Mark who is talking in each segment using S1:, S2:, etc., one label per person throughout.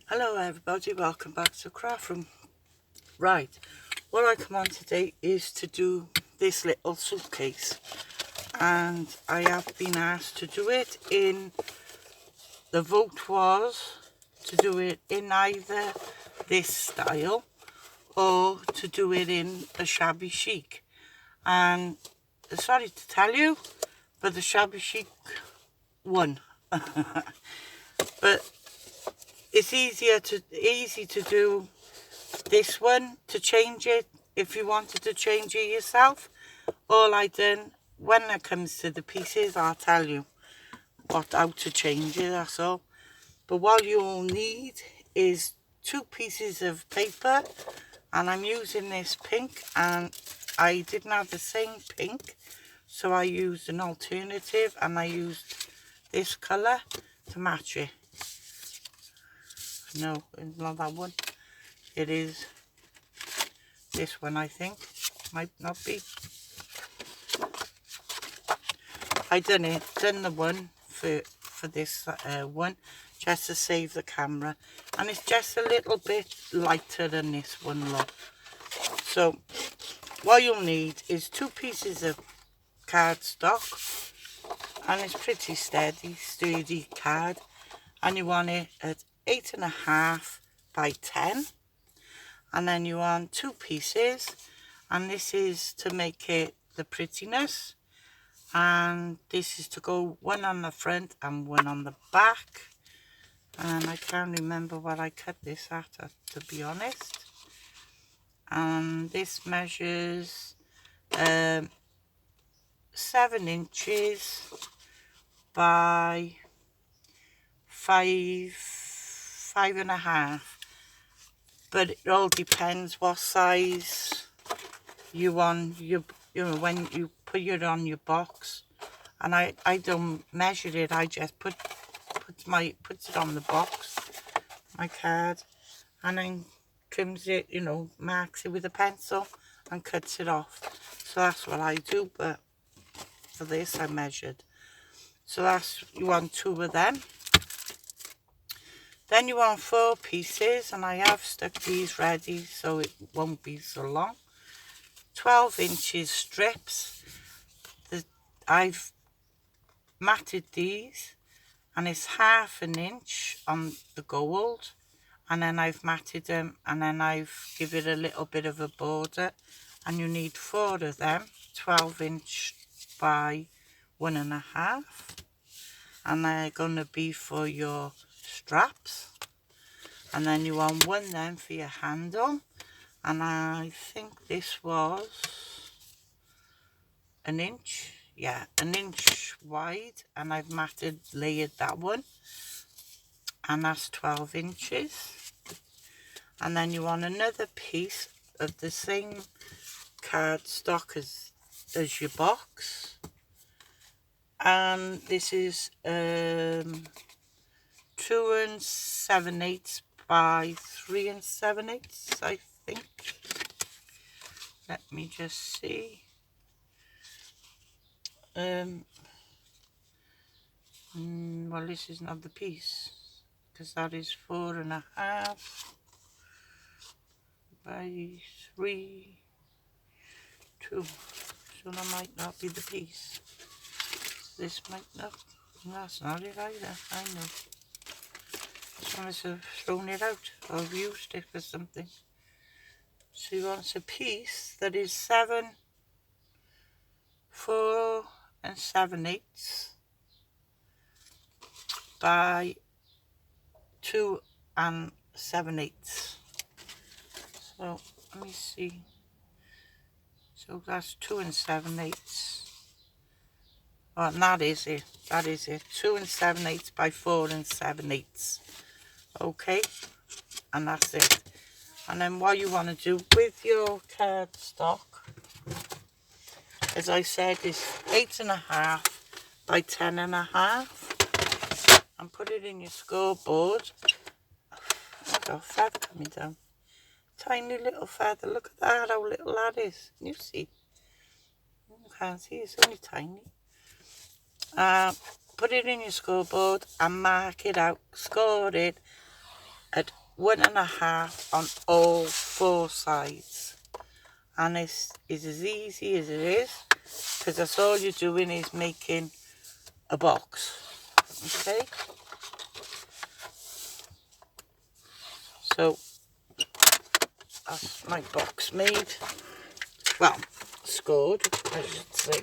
S1: Hello everybody, welcome back to Craft Room. Right, what I come on today is to do this little suitcase, and I have been asked to do it in, the vote was to do it in either this style or to do it in a shabby chic. And sorry to tell you, but the shabby chic won. But it's easy to do this one, to change it if you wanted to change it yourself. All I done, when it comes to the pieces, I'll tell you how to change it, that's all. But what you'll need is 2 pieces of paper, and I'm using this pink, and I didn't have the same pink, so I used an alternative, and I used this colour to match it. No, it's not that one. It is this one, I think. Might not be. I done the one for this one, just to save the camera, and it's just a little bit lighter than this one, look. So what you'll need is 2 pieces of cardstock, and it's pretty sturdy card, and you want it at 8.5 by 10, and then you want 2 pieces, and this is to make it the prettiness, and this is to go one on the front and one on the back. And I can't remember what I cut this at, to be honest. And this measures 7 inches by 5.5. But it all depends what size you want when you put it on your box. And I don't measure it, I just puts it on the box, my card, and then trims it, marks it with a pencil and cuts it off. So that's what I do, but for this I measured. So you want 2 of them. Then you want 4 pieces, and I have stuck these ready so it won't be so long. 12 inches strips. I've matted these, and it's 1/2 inch on the gold, and then I've matted them, and then I've given it a little bit of a border, and you need 4 of them, 12 inch by 1.5, and they're going to be for your straps. And then you want 1 then for your handle, and I think this was an inch, yeah, 1 inch wide, and I've layered that one, and that's 12 inches. And then you want another piece of the same cardstock as your box, and this is 2 7/8 by 3 7/8, I think. Let me just see. Well, this is not the piece, because that is 4.5 by 3, 2. So that might not be the piece. This might not. That's not it either. I know. Someone must have thrown it out or used it for something. So he wants a piece that is 4 7/8 by 2 7/8. So let me see. So that's 2 7/8. Oh, and that is it. 2 7/8 by 4 7/8. Okay, and that's it. And then what you want to do with your cardstock, as I said, is 8.5 by 10.5, and put it in your scoreboard. I've got a feather coming down. Tiny little feather. Look at that, how little that is. You see? You can't see, it's only tiny. Put it in your scoreboard and mark it out. Score it at 1.5 on all 4 sides, and it's as easy as it is, because that's all you're doing is making a box. Okay, so that's my box made, well, scored I should say.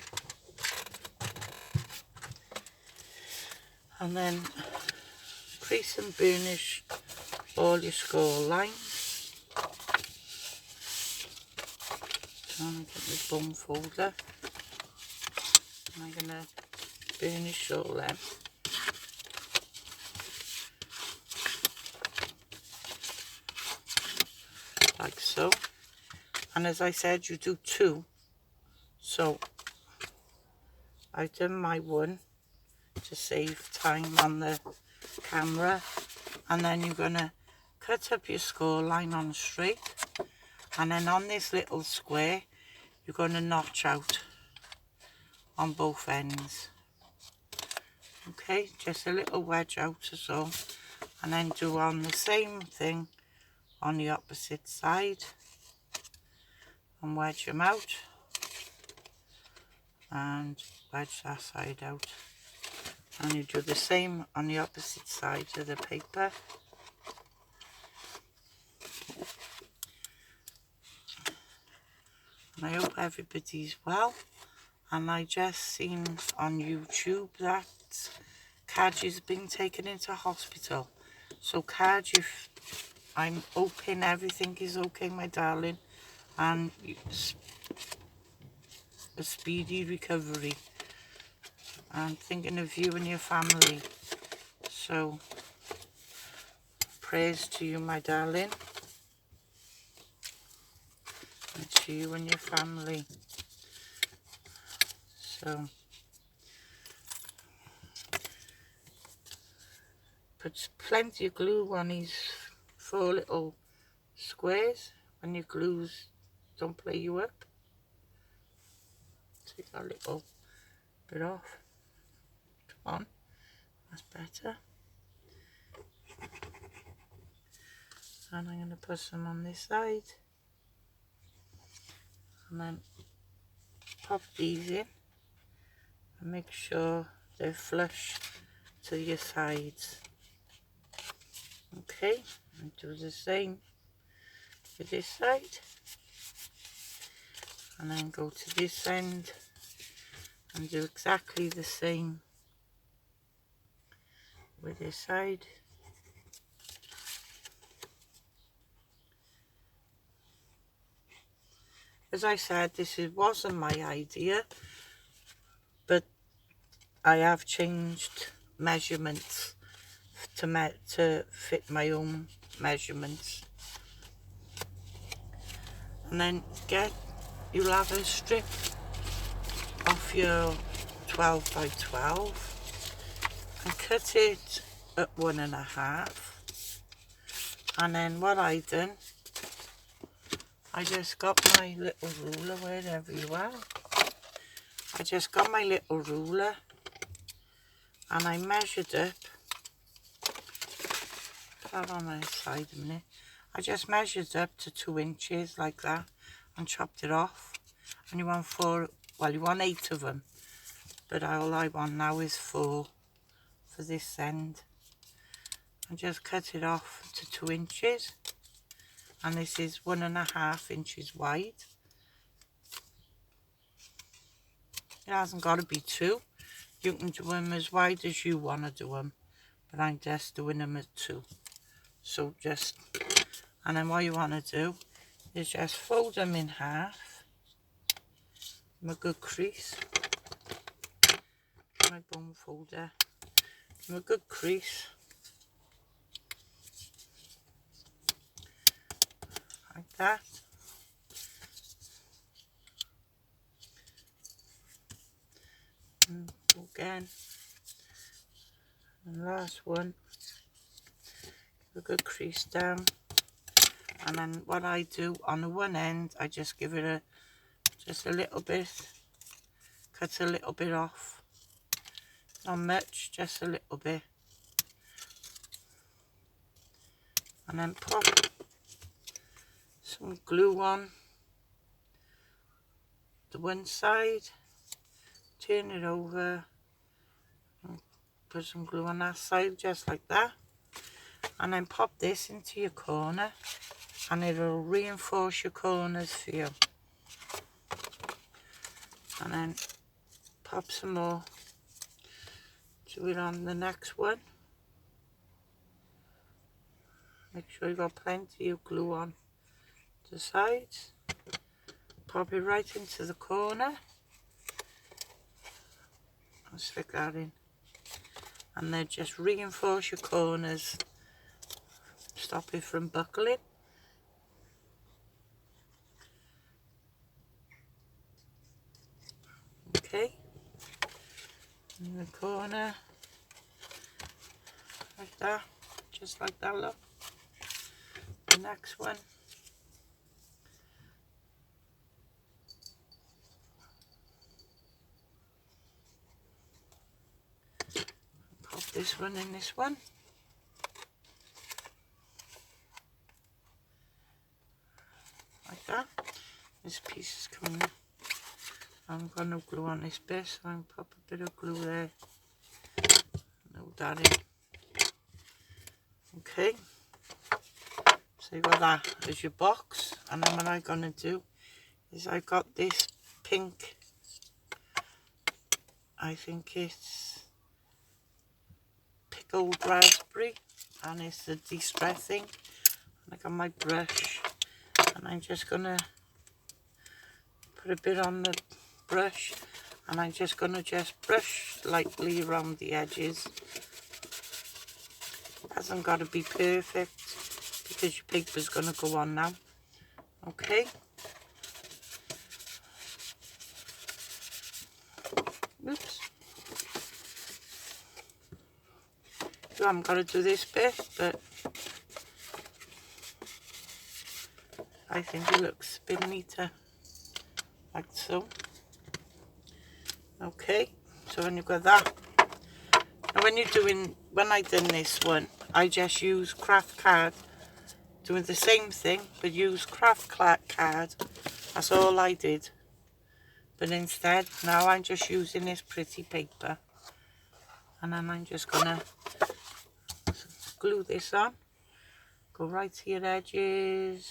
S1: And then crease and burnish all your score lines. So I'm going to get my bum folder, and I'm going to burnish all them. Like so. And as I said, you do 2. So I've done my 1 to save time on the camera, and then you're going to cut up your score line on straight, and then on this little square you're going to notch out on both ends. Okay, just a little wedge out or so, and then do on the same thing on the opposite side and wedge them out and wedge that side out, and you do the same on the opposite side of the paper. And I hope everybody's well, and I just seen on YouTube that Kaj has been taken into hospital. So Kaj, if I'm hoping everything is okay, my darling, and a speedy recovery. I'm thinking of you and your family. So prayers to you, my darling, and to you and your family. So put plenty of glue on these 4 little squares when your glues don't play you up. Take that little bit off. Come on, that's better. And I'm going to put some on this side, and then pop these in and make sure they're flush to your sides. Okay, and do the same with this side, and then go to this end and do exactly the same with this side. As I said, wasn't my idea, but I have changed measurements to fit my own measurements. And then you'll have a strip off your 12 by 12 and cut it at 1.5. And then what I done, I just got my little ruler, wherever you are. I just got my little ruler and I measured up. Put that on the side a minute. I just measured up to 2 inches like that and chopped it off. And you want 4, well, you want 8 of them, but all I want now is 4 for this end. And just cut it off to 2 inches. And this is 1.5 inches wide. It hasn't got to be 2. You can do them as wide as you want to do them, but I'm just doing them at 2. So and then what you want to do is just fold them in half. Give them a good crease. My bone folder. Give them a good crease. Like that. And again. And last one. Give a good crease down. And then what I do on the one end, I just give it just a little bit. Cut a little bit off. Not much, just a little bit. and then pop some glue on the one side, turn it over and put some glue on that side just like that, and then pop this into your corner and it'll reinforce your corners for you. And then pop some more, do it on the next one. Make sure you got plenty of glue on the sides. Pop it right into the corner and stick that in. And then just reinforce your corners, stop it from buckling. Okay, in the corner, like that, just like that, look. The next one. Pop this one in this one. Like that. This piece is coming. I'm going to glue on this bit, so I'm pop a bit of glue there. Load that in. Okay. So you got that as your box, and then what I'm going to do is I've got this pink, I think it's pickled raspberry, and it's the de-stressing. And I got my brush, and I'm just going to put a bit on the brush, and I'm just going to just brush lightly around the edges. It hasn't got to be perfect because your paper's going to go on now. Okay. Oops. You haven't got to do this bit, but I think it looks a bit neater, like so. Okay, so when you've got that, and when I done this one, I just use craft card, doing the same thing, but use craft card, that's all I did. But instead, now I'm just using this pretty paper, and then I'm just gonna glue this on, go right to your edges.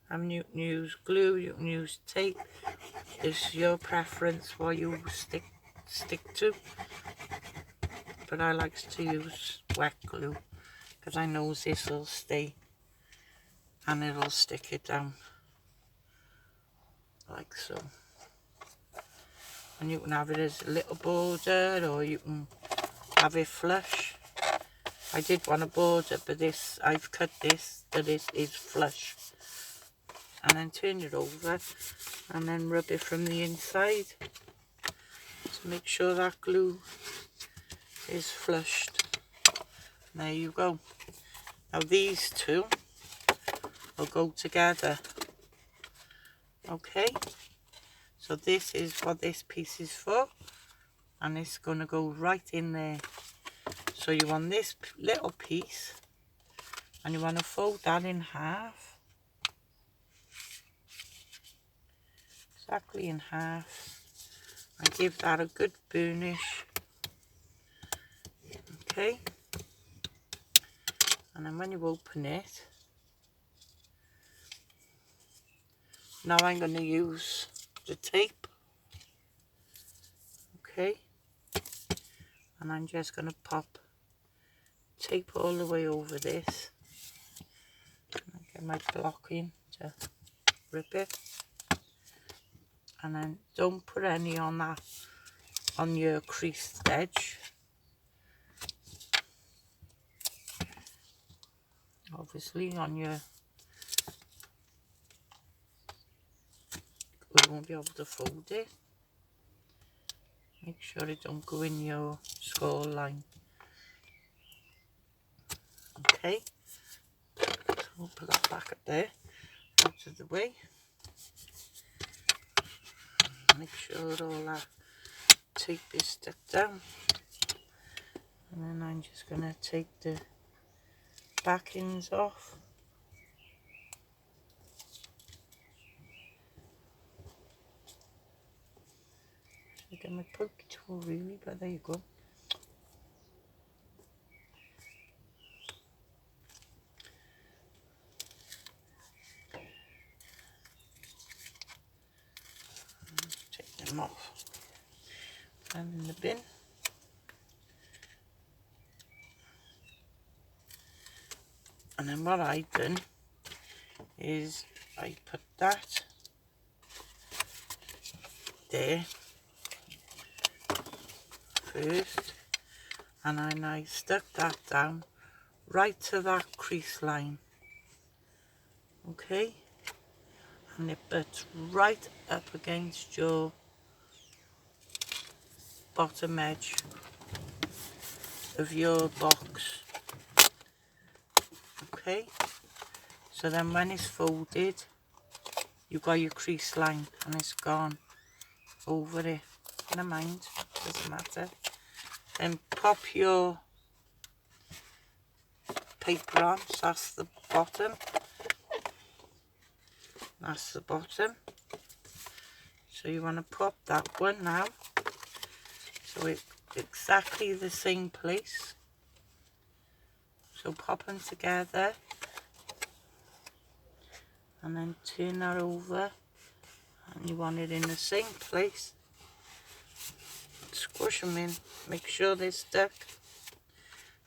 S1: You can use glue, you can use tape. It's your preference what you stick to. But I like to use wet glue because I know this will stay and it'll stick it down like so. And you can have it as a little border, or you can have it flush. I did want a border, but this I've cut this that is flush. And then turn it over and then rub it from the inside to make sure that glue is flushed. There you go. Now these two will go together. Okay, so this is what this piece is for, and it's going to go right in there. So you want this little piece and you want to fold that in half. Exactly in half, and give that a good burnish. Okay, and then when you open it, now I'm going to use the tape. Okay, and I'm just going to pop tape all the way over this. Get my block in to rip it. And then don't put any on that, on your creased edge. Obviously on your, you won't be able to fold it. Make sure it don't go in your score line. Okay, so we'll put that back up there, out of the way. Make sure all that tape is stuck down. And then I'm just going to take the backings off. I get my poke tool really, but there you go. Take them off. Put them in the bin. And then what I've done is I put that there first, and then I stuck that down right to that crease line, okay, and it butts right up against your bottom edge of your box, okay. So then when it's folded, you've got your crease line and it's gone over it. Never mind, doesn't matter. Then pop your paper on, so that's the bottom. That's the bottom. So you want to pop that one now. So it's exactly the same place. So pop them together. And then turn that over. And you want it in the same place. Squish them in. Make sure they're stuck.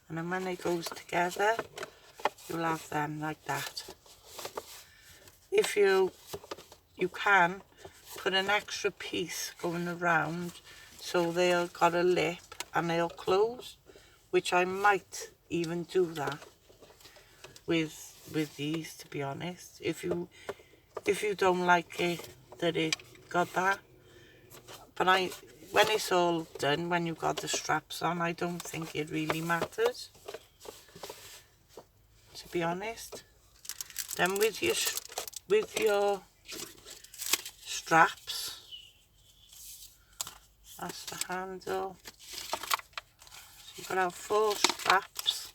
S1: And then when they goes together, you'll have them like that. If you can put an extra piece going around so they'll got a lip and they'll close, which I might even do that with these, to be honest. If you don't like it that it got that, but when it's all done, when you've got the straps on, I don't think it really matters, to be honest. Then with your straps, that's the handle. So you've got to have 4 straps.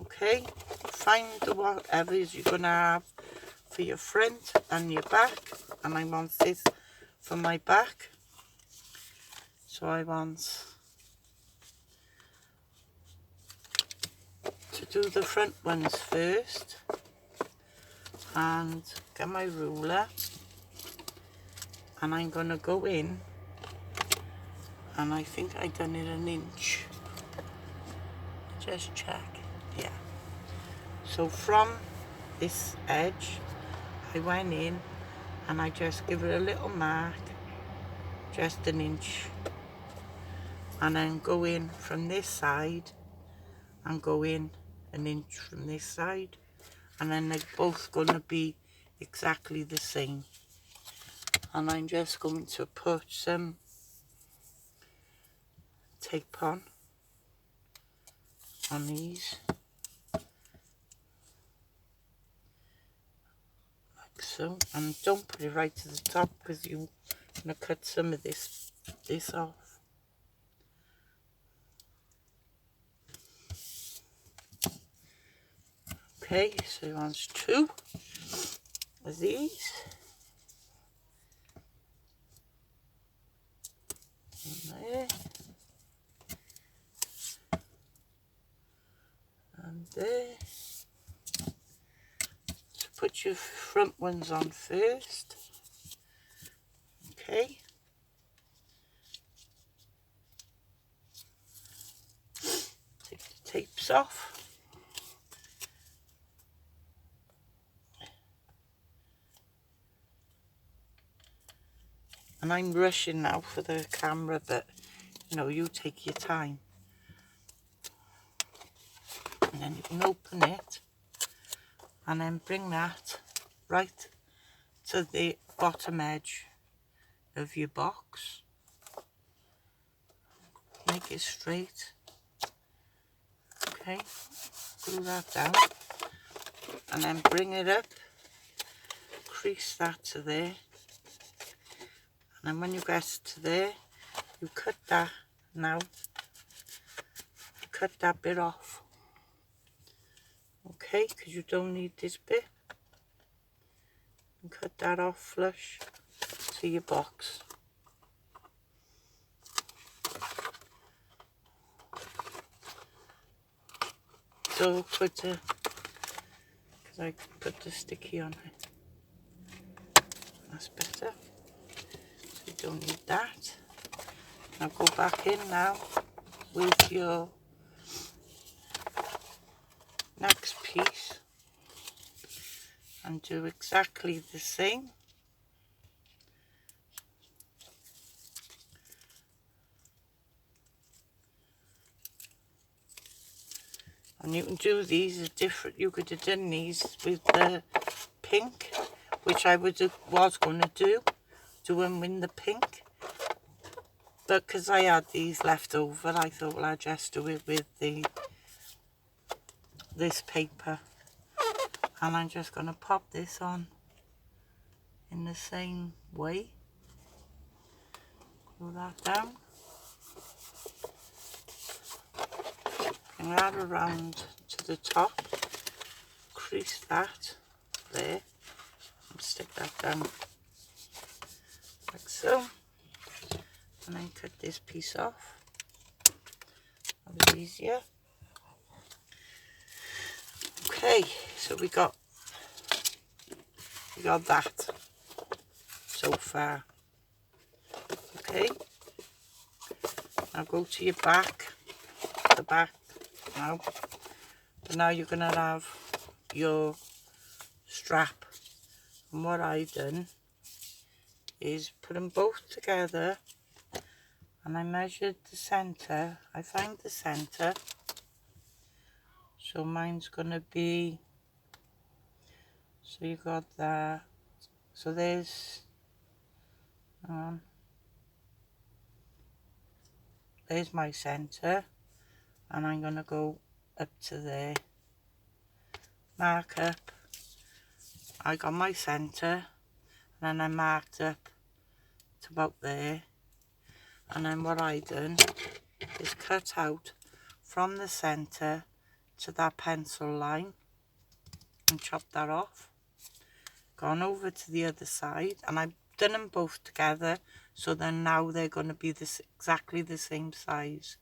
S1: Okay, find the whatever you're going to have for your front and your back. And I want this for my back. So I want to do the front ones first. And get my ruler. And I'm going to go in. And I think I done it 1 inch. Just check. Yeah. So from this edge, I went in and I just give it a little mark, just 1 inch. And then go in from this side and go in 1 inch from this side. And then they're both going to be exactly the same. And I'm just going to put some tape on these. Like so. And don't put it right to the top because you're going to cut some of this off. Okay, so he wants 2 of these. And there. And there. So put your front ones on first. Okay. Take the tapes off. And I'm rushing now for the camera, but you know, you take your time. And then you can open it and then bring that right to the bottom edge of your box. Make it straight. Okay, glue that down. And then bring it up, crease that to there. And then when you get to there, you cut that now cut that bit off. Okay, because you don't need this bit. And cut that off flush to your box. So awkward to, because I put the sticky on it. That's better. So you don't need that. Now go back in now with your next piece and do exactly the same. And you can do these as different. You could have done these with the pink, which I was going to do them in the pink. But because I had these left over, I thought, well, I'll just do it with this paper. And I'm just going to pop this on in the same way. Glue that down. Bring that around to the top. Crease that there. And stick that down like so. And then cut this piece off. That was easier. Okay, so we got that so far. Okay, now go to your back, the back now. But now you're gonna have your strap. And what I've done is put them both together, and I measured the center. I found the center. So mine's gonna be, so you got that, so there's my center, and I'm gonna go up to there, mark up. I got my center, and then I marked up to about there, and then what I done is cut out from the center to that pencil line and chop that off. Gone over to the other side, and I've done them both together, so then now they're going to be exactly the same size,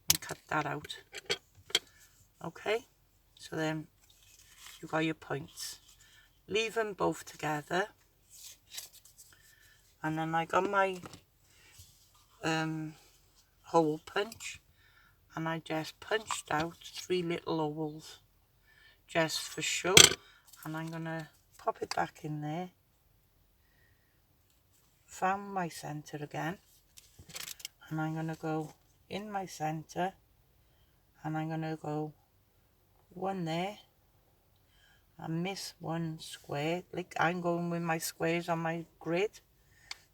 S1: and cut that out. Okay, so then you got your points. Leave them both together, and then I got my hole punch, and I just punched out 3 little holes just for show, and I'm gonna pop it back in there. Found my center again, and I'm gonna go in my center, and I'm gonna go one there and miss one square. Like I'm going with my squares on my grid,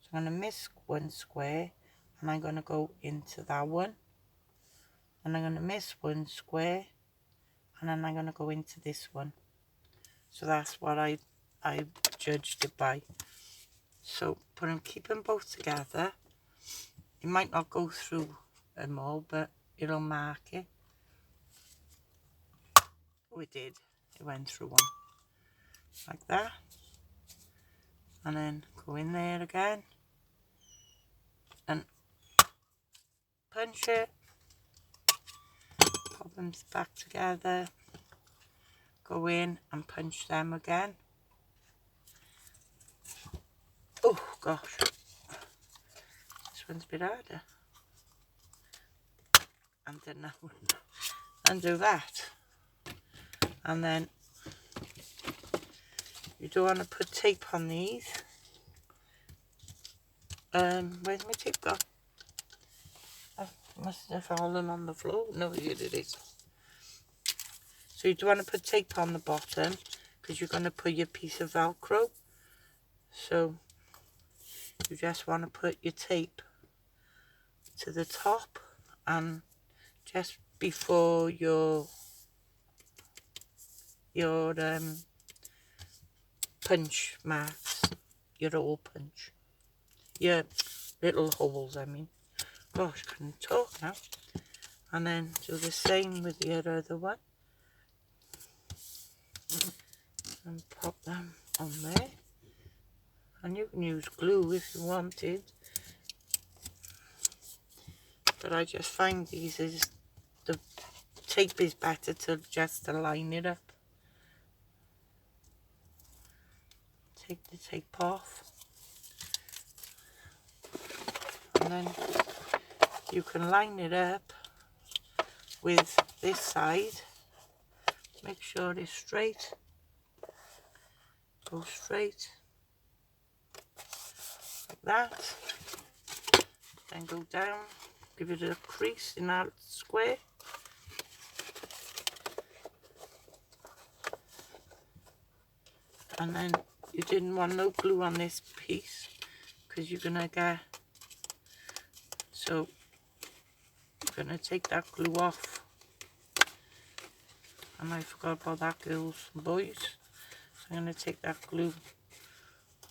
S1: so I'm gonna miss one square, and I'm gonna go into that one, and I'm gonna miss one square, and then I'm gonna go into this one. So that's what I judged it by. So keep them both together. You might not go through them all, but it'll mark it. Oh, it did. It went through one. Like that. And then go in there again. And punch it. Pop them back together. Go in and punch them again. Oh, gosh. This one's a bit harder. And then that one. And do that. And then you don't want to put tape on these. Where's my tape gone? I must have fallen on the floor. No, here it is. So you don't want to put tape on the bottom, because you're going to put your piece of Velcro. So you just want to put your tape to the top and just before your punch marks, your hole punch, your little holes, I mean. Gosh, I can't talk now. And then do the same with the other one. And pop them on there. And you can use glue if you wanted. But I just find these is, the tape is better just to line it up. Take the tape off. And then you can line it up with this side. Make sure it's straight. Go straight. Like that. Then go down. Give it a crease in that square. And then you didn't want no glue on this piece because you're going to get, so you're going to take that glue off. And I forgot about that, girls and boys. So I'm going to take that glue.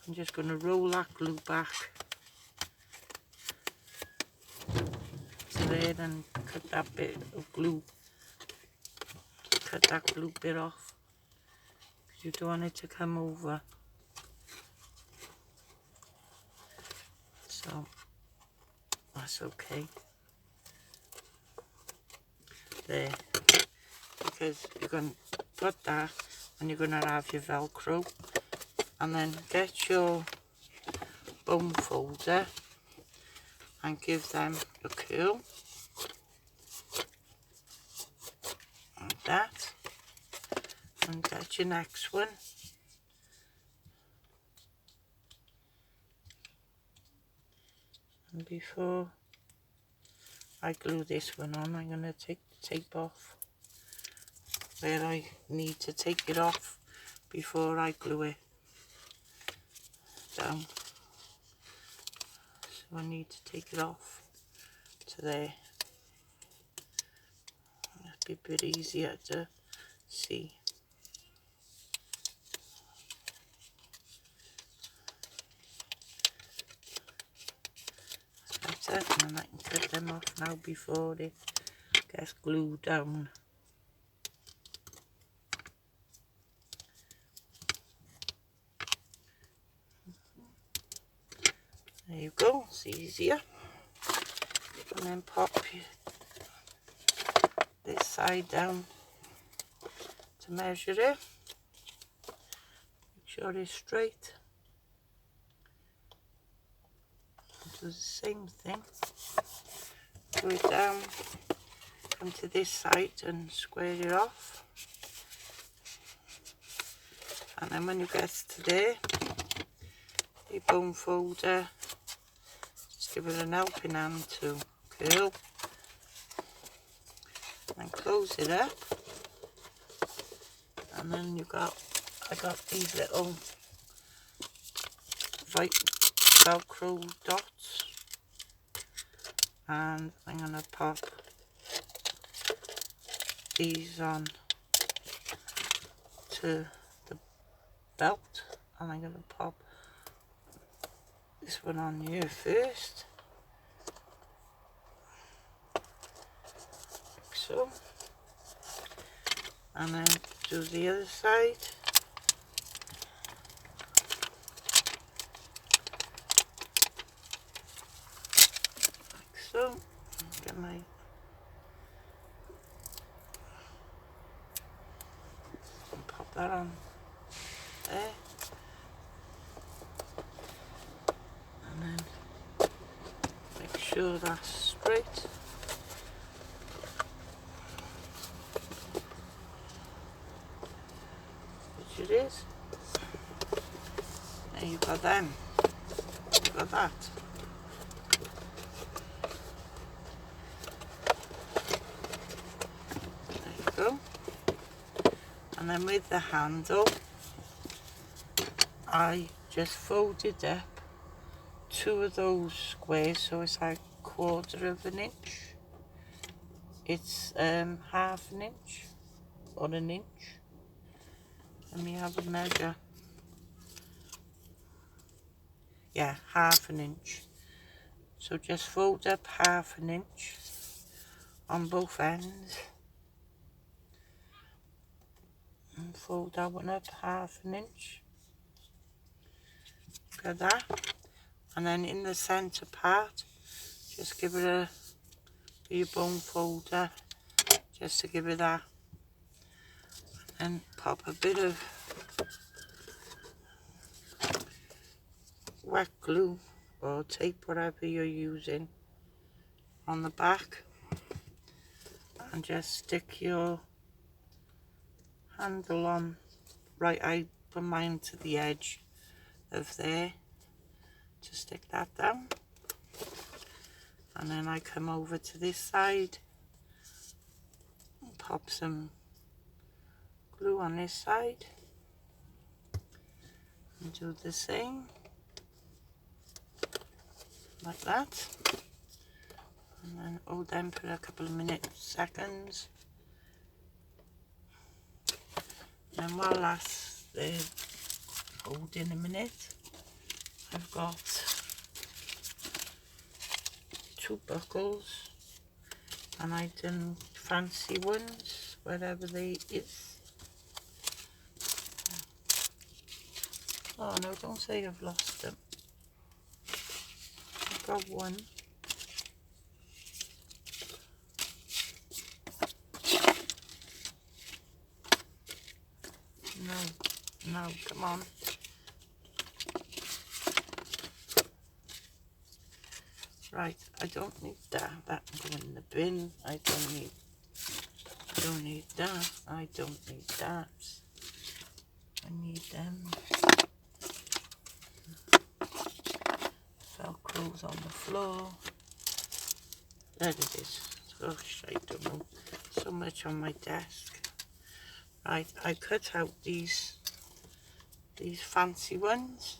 S1: I'm just going to roll that glue back to there and cut that bit of glue. Cut that glue bit off. Because you don't want it to come over. So that's okay. There. Because you're going to put that and you're going to have your Velcro. And then get your bone folder and give them a curl. Like that. And get your next one. And before I glue this one on, I'm going to take the tape off where I need to take it off before I glue it down. So I need to take it off to there. It'll be a bit easier to see. That's better, and then I can cut them off now before it gets glued down. There you go, it's easier. And then pop this side down to measure it. Make sure it's straight. Do the same thing. Go it down, come to this side and square it off. And then when you get to there, your bone folder, just give it an helping hand to curl. And close it up. And then I got these little Velcro dots. And I'm going to pop these on to the belt. And I'm going to pop this one on here first. Like so. And then do the other side. Like so. Get my and pop that on there. And then make sure that's straight. Which it is. There you got them. You got that. There you go. And then with the handle, I just folded up two of those squares, so it's like 1/4 of an inch. It's 1/2 an inch or an inch. Let me have a measure. Yeah, 1/2 an inch. So just fold up 1/2 an inch on both ends and fold that one up 1/2 inch. Look at that. And then in the centre part, just give it a your bone folder, just to give it that, and pop a bit of wet glue or tape, whatever you're using, on the back, and just stick your handle on. Right, I put mine to the edge of there to stick that down, and then I come over to this side and pop some glue on this side and do the same like that, and then hold them for a couple of seconds. And while that's there holding a minute, I've got 2 buckles, and I've done fancy ones, wherever they is. Oh no, don't say I've lost them. I've got one. No, come on. Right, I don't need that. That can go in the bin. I don't need that. I don't need that. I need them. Velcro's on the floor. There it is. Gosh, I don't know. So much on my desk. Right, I cut out these fancy ones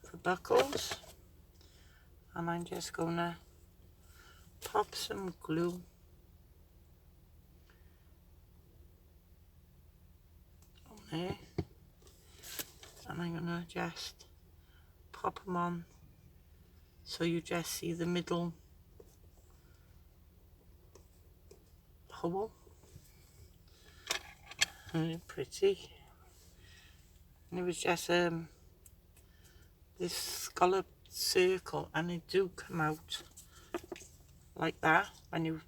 S1: for buckles, and I'm just gonna pop some glue on there, and I'm gonna just pop them on so you just see the middle hole. Pretty. And it was just this scalloped circle, and it do come out like that when you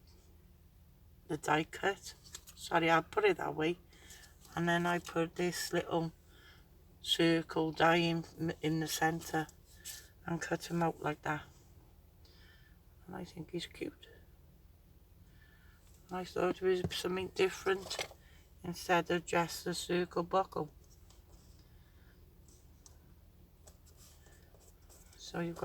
S1: the die cut. Sorry, I'll put it that way. And then I put this little circle die in the centre and cut him out like that, and I think he's cute. I thought it was something different instead of just a circle buckle. So you've got